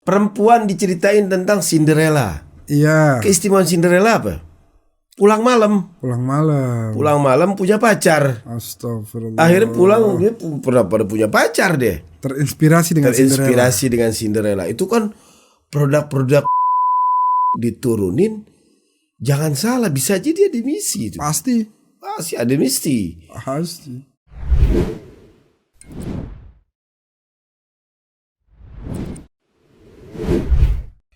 perempuan diceritain tentang Cinderella. Iya. Keistimewaan Cinderella apa? Pulang malam punya pacar. Astagfirullah. Akhirnya pulang dia pada punya pacar deh. Terinspirasi dengan Cinderella. Itu kan produk-produk diturunin. Jangan salah, bisa aja dia demisi itu. Pasti ada misi.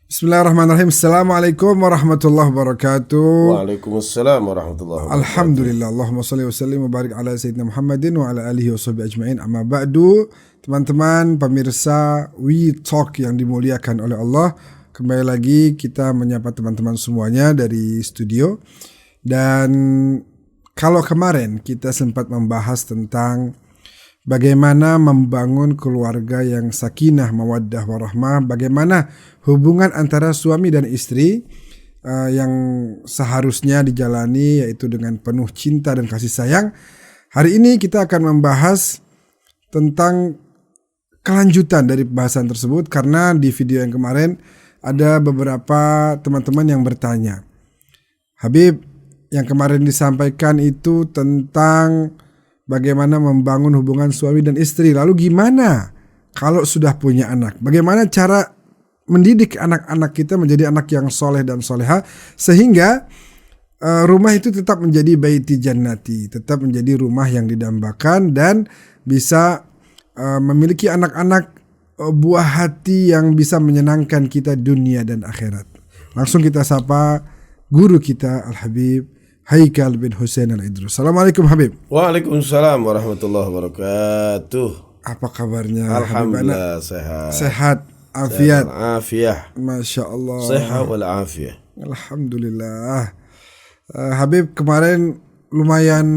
Bismillahirrahmanirrahim. Assalamualaikum warahmatullahi wabarakatuh. Waalaikumsalam warahmatullahi wabarakatuh. Alhamdulillah. Allahumma salli wa sallim wa barik ala sayyidina Muhammadin wa ala alihi wa sahbihi ajma'in. Amma ba'du. Teman-teman pemirsa We Talk yang dimuliakan oleh Allah, kembali lagi kita menyapa teman-teman semuanya dari studio. Dan kalau kemarin kita sempat membahas tentang bagaimana membangun keluarga yang sakinah, mawaddah, warahmah, bagaimana hubungan antara suami dan istri yang seharusnya dijalani yaitu dengan penuh cinta dan kasih sayang. Hari ini kita akan membahas tentang kelanjutan dari pembahasan tersebut, karena di video yang kemarin ada beberapa teman-teman yang bertanya, Habib, yang kemarin disampaikan itu tentang bagaimana membangun hubungan suami dan istri. Lalu gimana kalau sudah punya anak? Bagaimana cara mendidik anak-anak kita menjadi anak yang soleh dan soleha, sehingga rumah itu tetap menjadi baiti jannati, tetap menjadi rumah yang didambakan dan bisa memiliki anak-anak buah hati yang bisa menyenangkan kita dunia dan akhirat. Langsung kita sapa guru kita Al-Habib Haikal bin Husain Al-Idrus. Assalamualaikum Habib. Waalaikumsalam warahmatullahi wabarakatuh. Apa kabarnya? Alhamdulillah sehat. Sehat, afiat. Afiah. Masya Allah. Sehat wal afiah. Alhamdulillah. Habib, kemarin lumayan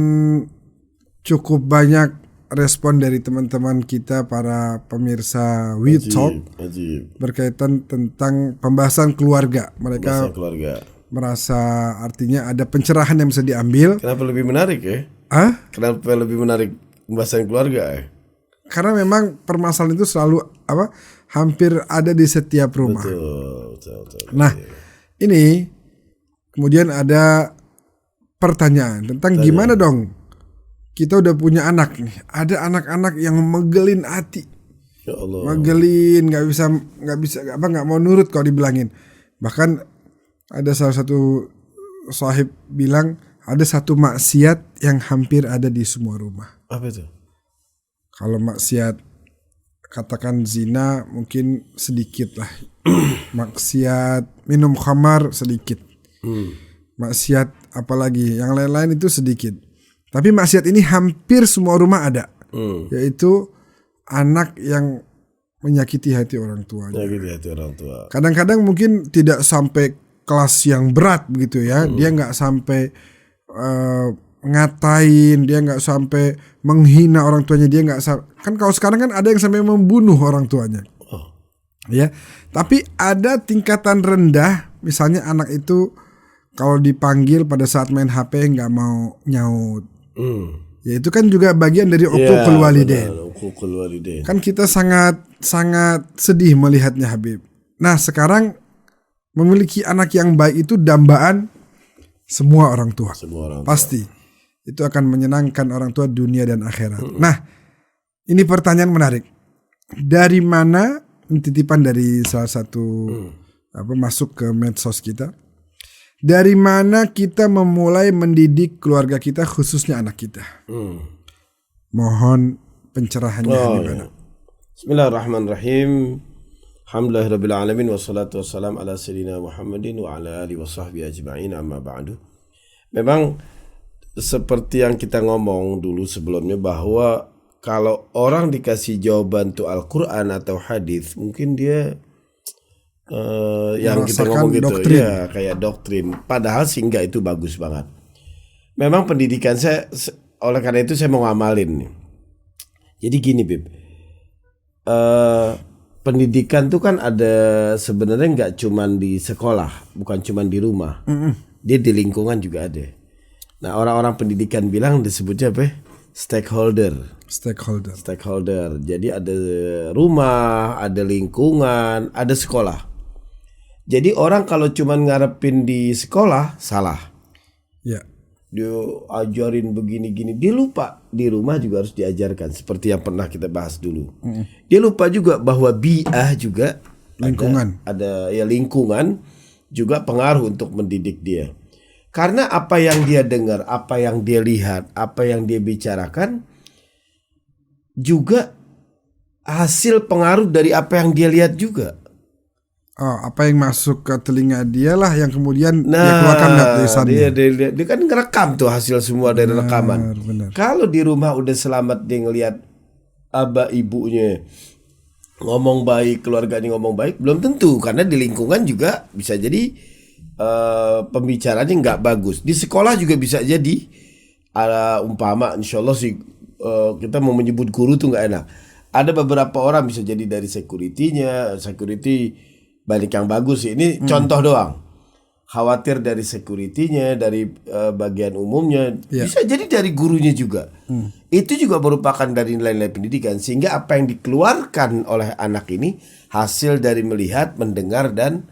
cukup banyak respon dari teman-teman kita para pemirsa We Talk berkaitan tentang pembahasan keluarga. Mereka merasa artinya ada pencerahan yang bisa diambil. Kenapa lebih menarik ya? Kenapa lebih menarik pembahasan keluarga ya? Karena memang permasalahan itu selalu hampir ada di setiap rumah. Betul. Nah, ini kemudian ada pertanyaan tentang gimana dong kita udah punya anak nih, ada anak-anak yang megelin hati. Ya Allah. Megelin, nggak mau nurut kalau dibilangin. Bahkan ada salah satu sahib bilang ada satu maksiat yang hampir ada di semua rumah. Apa itu? Kalau maksiat katakan zina mungkin sedikit lah. Maksiat minum khamar sedikit. Maksiat apalagi yang lain-lain itu sedikit. Tapi maksiat ini hampir semua rumah ada. Yaitu anak yang menyakiti hati orang tuanya. Kadang-kadang mungkin tidak sampai kelas yang berat begitu ya. Dia nggak sampai ngatain, dia nggak sampai menghina orang tuanya, dia nggak kan kalau sekarang kan ada yang sampai membunuh orang tuanya. Ya, tapi ada tingkatan rendah, misalnya anak itu kalau dipanggil pada saat main HP nggak mau nyaut. Ya itu kan juga bagian dari uququl walidain. Kan kita sangat sedih melihatnya Habib. Nah sekarang memiliki anak yang baik itu dambaan semua orang tua. Pasti itu akan menyenangkan orang tua dunia dan akhirat. Nah ini pertanyaan menarik. Dari mana, titipan dari salah satu masuk ke medsos kita. Dari mana kita memulai mendidik keluarga kita, khususnya anak kita? Mohon pencerahannya di mana? Bismillahirrahmanirrahim. Alhamdulillahirabbil alamin wassalatu wassalam ala sayyidina Muhammadin wa ala alihi washabbihi ajma'in, amma ba'du. Memang seperti yang kita ngomong dulu sebelumnya, bahwa kalau orang dikasih jawaban tuh Al-Qur'an atau hadis, mungkin dia yang kita ngomong gitu doktrin. Ya kayak doktrin, padahal sih enggak, itu bagus banget. Memang pendidikan saya, oleh karena itu saya mau ngamalin nih. Jadi gini Bib, pendidikan tuh kan ada sebenarnya nggak cuman di sekolah, bukan cuman di rumah, dia di lingkungan juga ada. Nah orang-orang pendidikan bilang disebutnya apa? Stakeholder. stakeholder. Jadi ada rumah, ada lingkungan, ada sekolah. Jadi orang kalau cuma ngarepin di sekolah salah. Ya. Dia ajarin begini-gini, dia lupa di rumah juga harus diajarkan seperti yang pernah kita bahas dulu. Dia lupa juga bahwa bi'ah juga Lingkungan. ada ya lingkungan juga pengaruh untuk mendidik dia. Karena apa yang dia dengar, apa yang dia lihat, apa yang dia bicarakan juga hasil pengaruh dari apa yang dia lihat juga. Oh, apa yang masuk ke telinga dia lah yang kemudian dia keluarkan dari lisannya. Dia kan ngerekam tuh hasil semua dari rekaman. Benar. Kalau di rumah udah selamat dia ngelihat abah ibunya ngomong baik, keluarganya ngomong baik, belum tentu karena di lingkungan juga bisa jadi pembicaranya nggak bagus. Di sekolah juga bisa jadi umpama, insya Allah sih kita mau menyebut guru tuh nggak enak. Ada beberapa orang bisa jadi dari security banyak yang bagus sih. Ini contoh doang. Khawatir dari security-nya, dari bagian umumnya, bisa jadi dari gurunya juga. Itu juga merupakan dari nilai-nilai pendidikan, sehingga apa yang dikeluarkan oleh anak ini hasil dari melihat, mendengar dan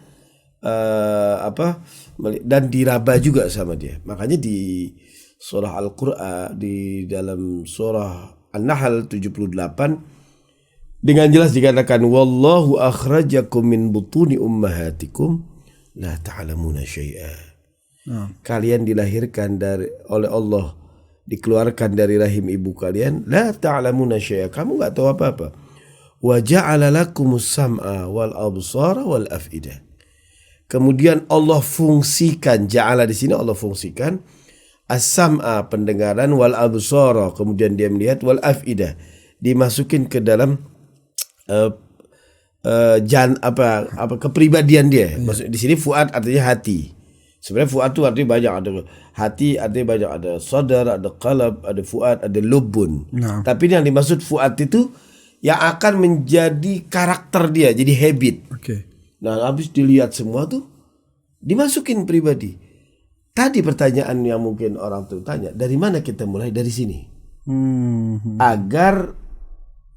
dan diraba juga sama dia. Makanya di surah Al-Qur'an, di dalam surah An-Nahl 78 dengan jelas dikatakan wallahu akhrajakum min butuni ummahatikum la ta'lamuna syai'a. Kalian dilahirkan oleh Allah, dikeluarkan dari rahim ibu kalian, la ta'lamuna syai'a, kamu enggak tahu apa-apa. Wa ja'ala lakumus sam'a wal absara wal af'idah. Kemudian Allah fungsikan, ja'ala di sini Allah fungsikan as-sam'a pendengaran, wal absara kemudian dia melihat, wal af'idah dimasukin ke dalam kepribadian dia. Maksud di sini fuad artinya hati. Sebenarnya fuad itu artinya banyak, ada hati artinya banyak, ada sadar, ada qalb, ada fuad, ada lubun. Tapi yang dimaksud fuad itu yang akan menjadi karakter dia, jadi habit. Nah, habis dilihat semua tuh dimasukin pribadi. Tadi pertanyaan yang mungkin orang tuh tanya, dari mana kita mulai? Dari sini. Agar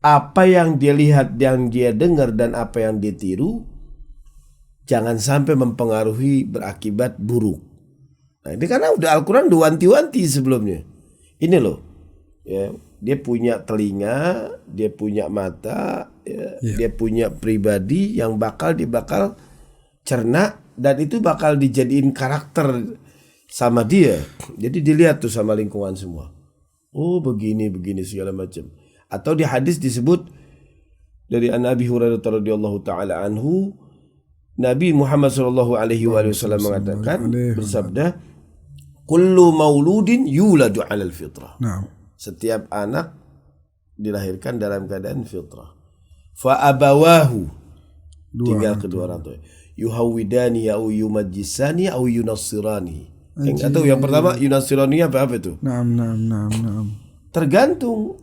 apa yang dia lihat, yang dia dengar, dan apa yang dia tiru jangan sampai mempengaruhi berakibat buruk. Nah, ini karena udah Al-Quran udah wanti-wanti sebelumnya. Ini loh, ya, dia punya telinga, dia punya mata, ya, dia punya pribadi yang bakal cerna, dan itu bakal dijadiin karakter sama dia. Jadi dilihat tuh sama lingkungan semua. Oh begini segala macam. Atau di hadis disebut dari Abi Hurairah radhiyallahu taala anhu, Nabi Muhammad sallallahu alaihi wasallam mengatakan, bersabda, kullu mauludin yuladu 'alal fitrah. Setiap anak dilahirkan dalam keadaan fitrah. Fa abawahu, tinggal kedua orang tua, yuhawidani au yumajjisani au yunassirani. Atau yang pertama yunassirani apa itu? Tergantung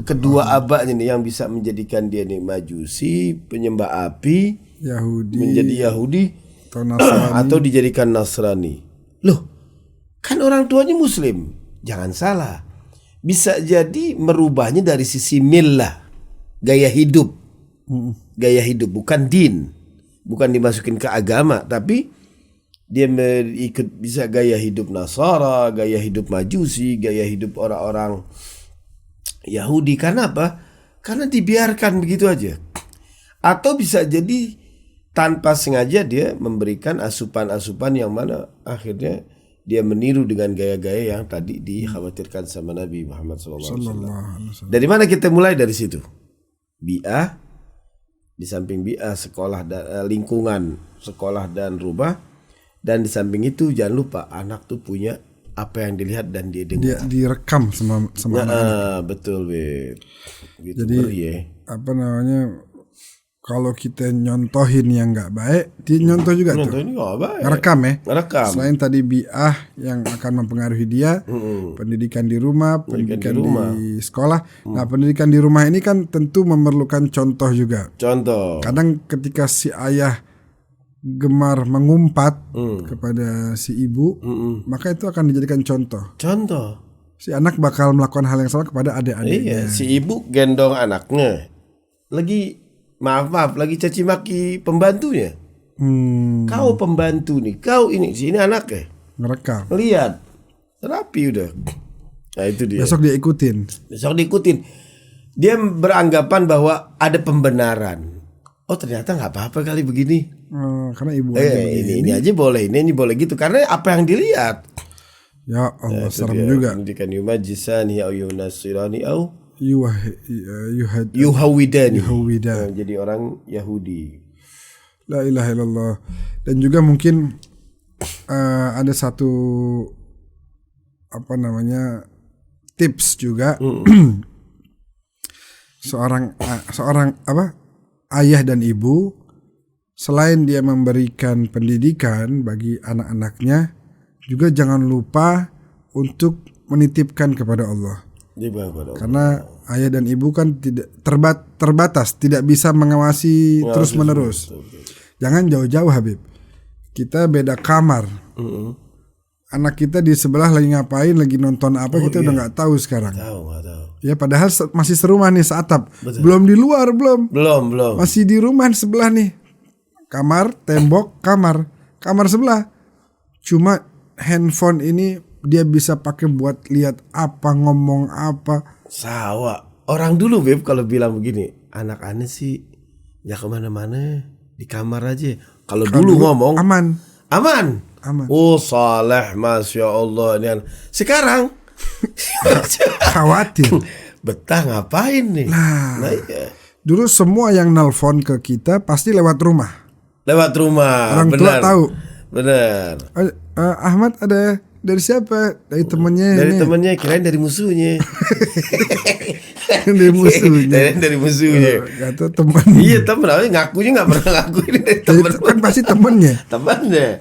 kedua abahnya nih yang bisa menjadikan dia nih majusi, penyembah api, menjadi Yahudi atau dijadikan Nasrani. Loh, kan orang tuanya Muslim. Jangan salah, bisa jadi merubahnya dari sisi millah, gaya hidup bukan din, bukan dimasukin ke agama, tapi dia ikut bisa gaya hidup Nasara, gaya hidup Majusi, gaya hidup orang-orang Yahudi. Karena apa? Karena dibiarkan begitu aja. Atau bisa jadi tanpa sengaja dia memberikan asupan-asupan yang mana akhirnya dia meniru dengan gaya-gaya yang tadi dikhawatirkan sama Nabi Muhammad SAW. Dari mana kita mulai? Dari situ. Bi'ah, di samping bi'ah sekolah dan lingkungan sekolah dan rumah, dan di samping itu jangan lupa anak tuh punya apa yang dilihat dan dia dengar. Dia direkam sama anak. Betul, Beb. Gitu. Jadi kalau kita nyontohin yang nggak baik, dia nyontoh juga tuh. Ngerekam ya. Ngerekam. Selain tadi bi'ah yang akan mempengaruhi dia, pendidikan di rumah, pendidikan di sekolah. Nah, pendidikan di rumah ini kan tentu memerlukan contoh juga. Contoh. Kadang ketika si ayah gemar mengumpat kepada si ibu, maka itu akan dijadikan contoh. Si anak bakal melakukan hal yang sama kepada Iya, adik-adiknya. si ibu gendong anaknya. Lagi maaf, lagi caci maki pembantunya. Kau pembantu nih, kau ini, sini anaknya. Ngerekam. Lihat, rapi udah. Nah itu dia. Besok dia ikutin. Besok diikutin. Dia beranggapan bahwa ada pembenaran. Oh ternyata nggak apa-apa kali begini. Karena ibu aja begini. Ini aja boleh, ini boleh gitu. Karena apa yang dilihat. Ya Allah, serem juga. Kan yumajisani au yunasirani au Yuhawidani. Jadi orang Yahudi. La ilaha illallah. Dan juga mungkin ada satu tips juga. seorang ayah dan ibu, selain dia memberikan pendidikan bagi anak-anaknya, juga jangan lupa untuk menitipkan kepada Allah. Karena ayah dan ibu kan tidak terbatas, tidak bisa mengawasi terus-menerus. Jangan jauh-jauh Habib. Kita beda kamar. Anak kita di sebelah lagi ngapain, lagi nonton apa, kita udah nggak tahu sekarang. Nggak tahu. Ya padahal masih serumah nih seatap. Belum di luar, belum. Masih di rumah sebelah nih. Kamar, tembok, kamar sebelah. Cuma handphone ini dia bisa pakai buat lihat apa, ngomong apa. Sawa. Orang dulu Beb kalau bilang begini, anak aneh sih ya kemana-mana, di kamar aja. Kalau dulu ngomong aman. Oh saleh, masya Allah. Sekarang khawatir. Betah ngapain nih? Nah iya. Dulu semua yang nelpon ke kita pasti lewat rumah. Orang tua tahu. Benar. Ahmad ada dari siapa? Dari temannya. Kirain dari musuhnya. Dari musuhnya. Kata teman. Iya teman. Ngakunya nggak pernah ngakuin dari teman. Itu kan pasti temannya.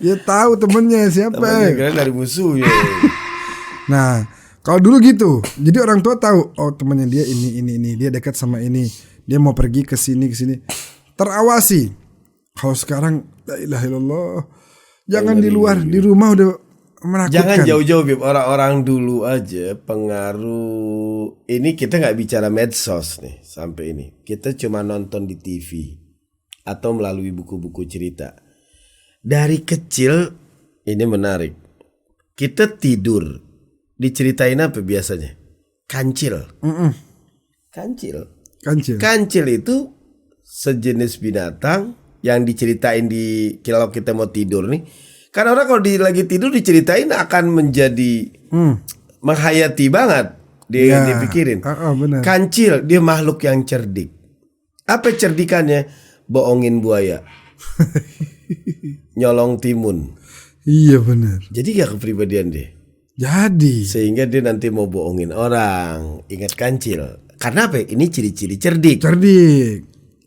Ya tahu temannya siapa. Kirain dari musuhnya. Nah kalau dulu gitu, jadi orang tua tahu, oh temannya dia ini, dia dekat sama ini, dia mau pergi ke sini, terawasi. Kalau sekarang, la ilaha illallah, jangan di luar, di rumah udah menakutkan. Jangan jauh-jauh, Bib. Orang-orang dulu aja pengaruh. Ini kita nggak bicara medsos nih sampai ini. Kita cuma nonton di TV atau melalui buku-buku cerita. Dari kecil ini menarik. Kita tidur. Diceritain apa biasanya? Kancil. Kancil itu sejenis binatang yang diceritain kalau kita mau tidur nih. Karena orang kalau lagi tidur diceritain akan menjadi menghayati banget. Dia pikirin. Benar. Kancil dia makhluk yang cerdik. Apa cerdikannya? Bohongin buaya. Nyolong timun. Iya benar. Jadi gak kepribadian dia. Sehingga dia nanti mau bohongin orang. Ingat kancil. Karena apa? Ini ciri-ciri cerdik.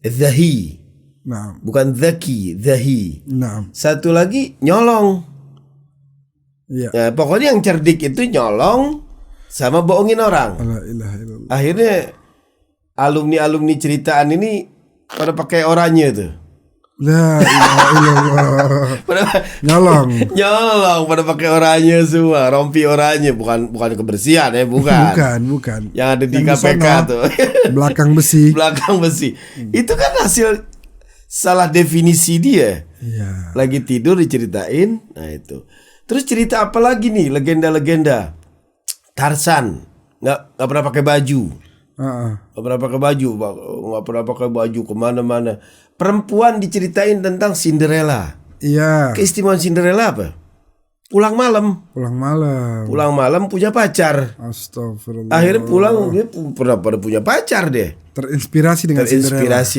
Zahi. Nah. Bukan zaki, zahi. Nah. Satu lagi nyolong. Iya. Nah, pokoknya yang cerdik itu nyolong sama bohongin orang. La ilaha illallah. Akhirnya alumni ceritaan ini pada pakai oranye tuh. La ilaha illallah. Nyolong pada pakai oranye semua, rompi oranye, bukan kebersihan ya, bukan. Yang ada di KPK tuh. Belakang besi. Itu kan hasil salah definisi dia. Iya. Lagi tidur diceritain. Nah itu. Terus cerita apa lagi nih? Legenda-legenda. Tarzan nggak pernah pakai baju. Nggak pernah pakai baju kemana-mana. Perempuan diceritain tentang Cinderella. Iya. Keistimewaan Cinderella apa? Pulang malam punya pacar. Astagfirullah. Akhirnya pulang dia pada punya pacar deh. Terinspirasi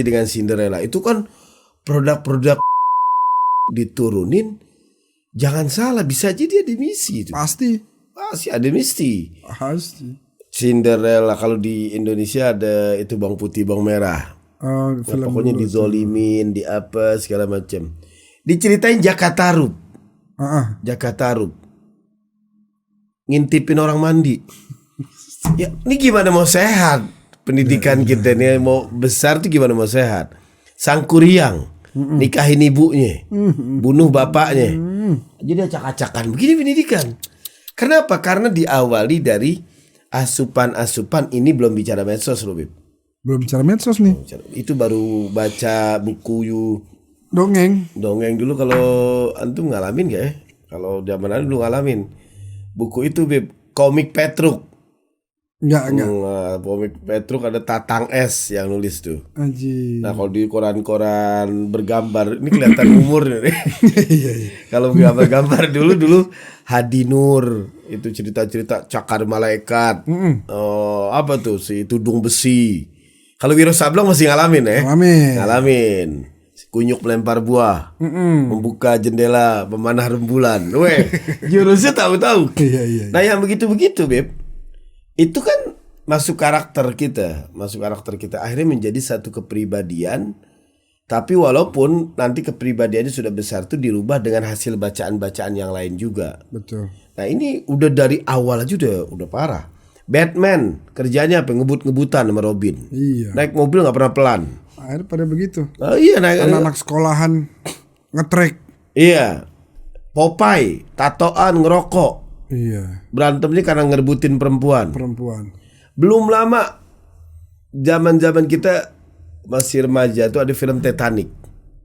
dengan Cinderella. Itu kan produk-produk diturunin. Jangan salah, bisa aja dia dimisi itu. Pasti ada misi. Cinderella kalau di Indonesia ada itu bawang putih bawang merah. Pokoknya dizolimin, di apa segala macam. Diceritain Jakatarub. Ngintipin orang mandi. Ya, ini gimana mau sehat? Pendidikan kita nih mau besar tuh gimana mau sehat? Sangkuriang nikahin ibunya, bunuh bapaknya. Jadi acak-acakan begini pendidikan. Kenapa? Karena diawali dari asupan-asupan ini belum bicara medsos loh, Bib. Belum bicara medsos nih. Itu baru baca buku Dongeng. dongeng dulu. Kalau antum ngalamin gak ya? Kalau zaman dulu ngalamin. Buku itu, Bib, komik Petruk. Enggak. Komik Petruk ada Tatang S yang nulis tuh. Anjir. Nah, kalau di koran-koran bergambar ini kelihatan umur nih. Iya. Kalau gambar-gambar dulu Hadi Nur itu cerita-cerita cakar malaikat. Apa tuh si tudung besi. Kalau Wiro Sableng masih ngalamin ya? Ngalamin. Kunyuk melempar buah, membuka jendela, memanah rembulan. Weh, jurusnya tahu-tahu. Iya. Nah, yang begitu-begitu, Beb, itu kan masuk karakter kita. Akhirnya menjadi satu kepribadian. Tapi walaupun nanti kepribadiannya sudah besar itu dirubah dengan hasil bacaan-bacaan yang lain juga. Betul. Nah, ini udah dari awal aja udah parah. Batman kerjanya apa? Ngebut-ngebutan sama Robin. Iya. Naik mobil nggak pernah pelan. Akhirnya pada begitu. Oh iya, Anak-anak sekolahan ngetrek. Iya. Popeye, tatoan, ngerokok. Iya. Berantemnya karena ngerebutin perempuan. Belum lama zaman kita masih remaja tuh ada film Titanic.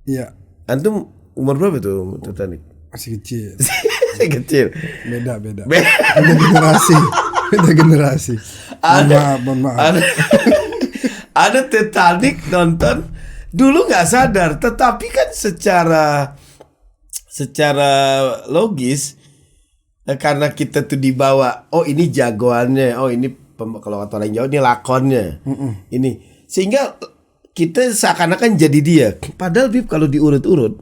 Iya. Antum umur berapa tuh Titanic? Masih kecil. Masih kecil. Beda. Beda generasi. Mohon maaf. Ada Titanic nonton dulu nggak sadar, tetapi kan secara logis karena kita tuh dibawa, oh ini jagoannya, oh ini kalau kata orang Jawa ini lakonnya, ini sehingga kita seakan-akan jadi dia. Padahal Bib, kalau diurut-urut,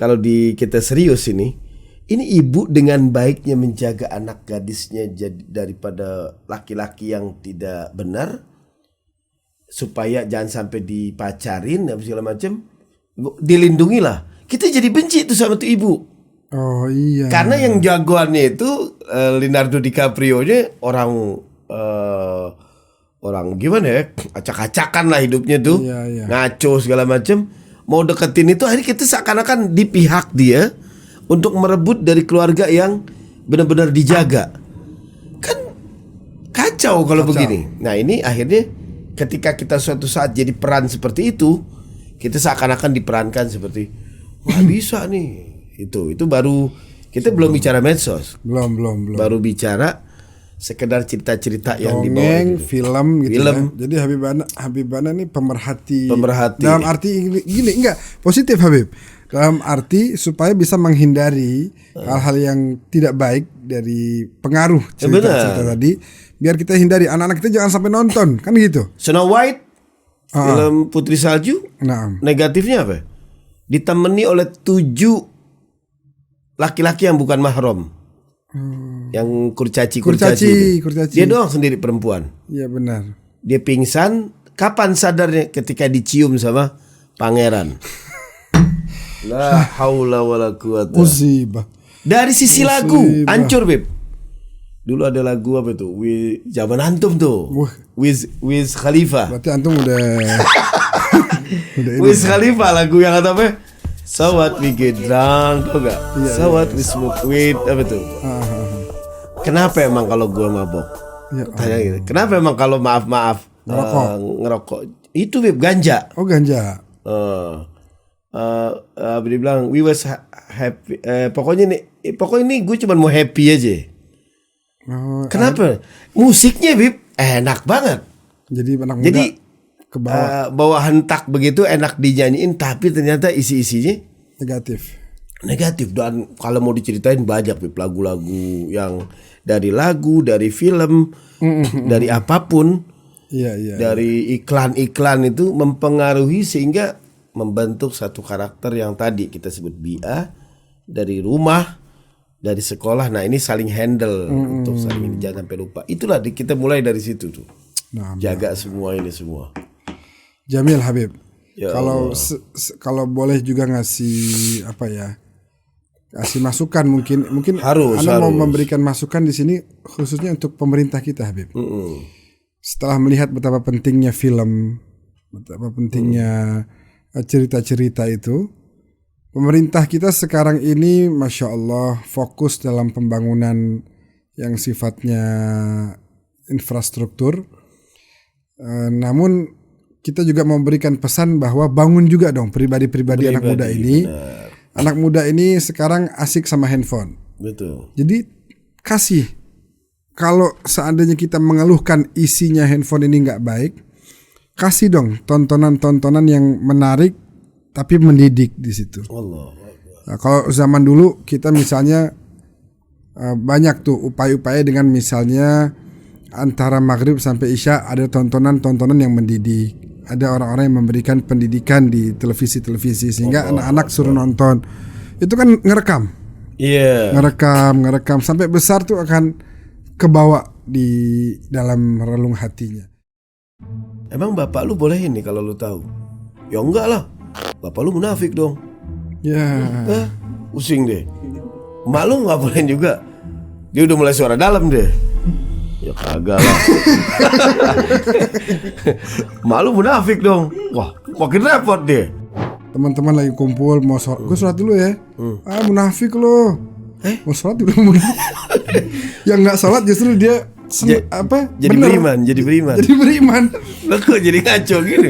kalau kita serius ini ibu dengan baiknya menjaga anak gadisnya daripada laki-laki yang tidak benar, supaya jangan sampai dipacarin dan segala macam, dilindungilah. Kita jadi benci itu sama tuh ibu. Oh iya. Karena yang jagoannya itu Leonardo DiCaprio-nya orang gimana ya? Acak-acakan lah hidupnya tuh. Iya. Ngaco segala macam. Mau deketin itu, akhirnya kita seakan-akan di pihak dia untuk merebut dari keluarga yang benar-benar dijaga. Kan kacau kalau begini. Nah, ini akhirnya ketika kita suatu saat jadi peran seperti itu, kita seakan-akan diperankan seperti wah bisa nih. Itu baru kita belum bicara medsos. Belum. Baru bicara sekedar cerita-cerita yang dibawa dongeng, gitu. film gitu. Film. Ya. Jadi Habibana nih pemerhati. Pemerhati. Dalam arti gini, enggak positif Habib. Dalam arti supaya bisa menghindari hal-hal yang tidak baik dari pengaruh cerita-cerita tadi. Biar kita hindari, anak-anak kita jangan sampai nonton, kan gitu. Snow White, film Putri Salju. Nah, negatifnya apa? Ditemani oleh 7 laki-laki yang bukan mahram. Yang kurcaci. Dia doang sendiri perempuan. Iya benar. Dia pingsan. Kapan sadarnya? Ketika dicium sama pangeran. La haula wala quwata. Musibah. Dari sisi lagu hancur, Beb. Dulu ada lagu apa tuh? Zaman antum tuh. Wiz Khalifa. Berarti antum udah Wiz Khalifa lagu yang kata apa? So what we get drunk, tau gak? So what we smoke weed, apa tuh? Kenapa emang kalau gue mabok? Tanya gitu. Kenapa emang kalau maaf ngerokok? Itu Beb, ganja. Oh ganja. Dia bilang we was happy. Pokoknya nih gue cuma mau happy aja. Kenapa? Musiknya Bib enak banget. Jadi anak muda. Jadi bawa hentak begitu enak dinyanyiin, tapi ternyata isi-isinya negatif. Dan kalau mau diceritain banyak Bib, lagu-lagu yang dari film, dari apapun, dari iklan-iklan itu mempengaruhi sehingga membentuk satu karakter yang tadi kita sebut BA dari rumah, dari sekolah. Nah, ini saling handle untuk saling jangan sampai lupa. Itulah kita mulai dari situ tuh. Jaga semua ini semua. Jamil Habib. Ya kalau boleh juga ngasih kasih masukan mungkin harus. mau memberikan masukan di sini khususnya untuk pemerintah kita Habib. Setelah melihat betapa pentingnya film, betapa pentingnya cerita-cerita itu, pemerintah kita sekarang ini Masya Allah fokus dalam pembangunan yang sifatnya infrastruktur. Namun kita juga memberikan pesan bahwa bangun juga dong pribadi-pribadi anak muda ini. Benar. Anak muda ini sekarang asik sama handphone. Betul. Jadi kasih. Kalau seandainya kita mengeluhkan isinya handphone ini nggak baik, kasih dong tontonan-tontonan yang menarik tapi mendidik di situ. Allah. Nah, kalau zaman dulu kita misalnya banyak tuh upaya-upaya dengan misalnya antara maghrib sampai isya ada tontonan-tontonan yang mendidik. Ada orang-orang yang memberikan pendidikan di televisi-televisi sehingga anak-anak suruh nonton. Itu kan ngerekam. Iya. Ngerekam sampai besar tuh akan kebawa di dalam relung hatinya. Emang bapak lu bolehin nih kalau lu tahu? Ya enggak lah. Bapak lu munafik dong. Ya. Pusing deh. Mak lu nggak bolehin juga. Dia udah mulai suara dalam deh. Ya kagak lah. Malu munafik dong. Wah, makin repot deh. Teman-teman lagi kumpul mau sholat, gue sholat dulu ya. Munafik lo. Mau sholat udah munafik. Yang nggak sholat justru dia Jadi bener. beriman. Jadi beriman. Lah kok jadi ngaco gini?